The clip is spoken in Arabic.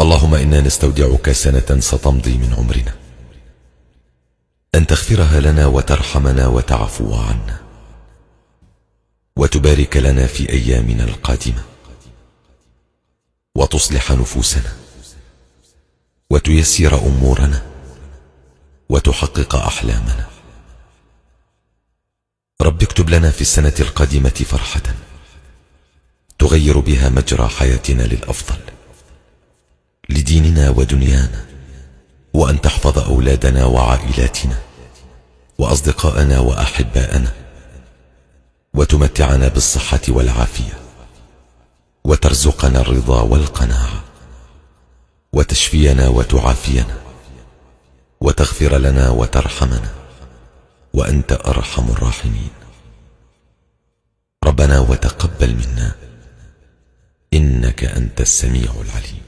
اللهم إنا نستودعك سنة ستمضي من عمرنا، أن تغفرها لنا وترحمنا وتعفو عنا، وتبارك لنا في أيامنا القادمة، وتصلح نفوسنا، وتيسر أمورنا، وتحقق أحلامنا. رب اكتب لنا في السنة القادمة فرحة تغير بها مجرى حياتنا للأفضل، لديننا ودنيانا، وأن تحفظ أولادنا وعائلاتنا وأصدقاءنا وأحباءنا، وتمتعنا بالصحة والعافية، وترزقنا الرضا والقناعة، وتشفينا وتعافينا، وتغفر لنا وترحمنا، وأنت أرحم الراحمين. ربنا وتقبل منا، إنك أنت السميع العليم.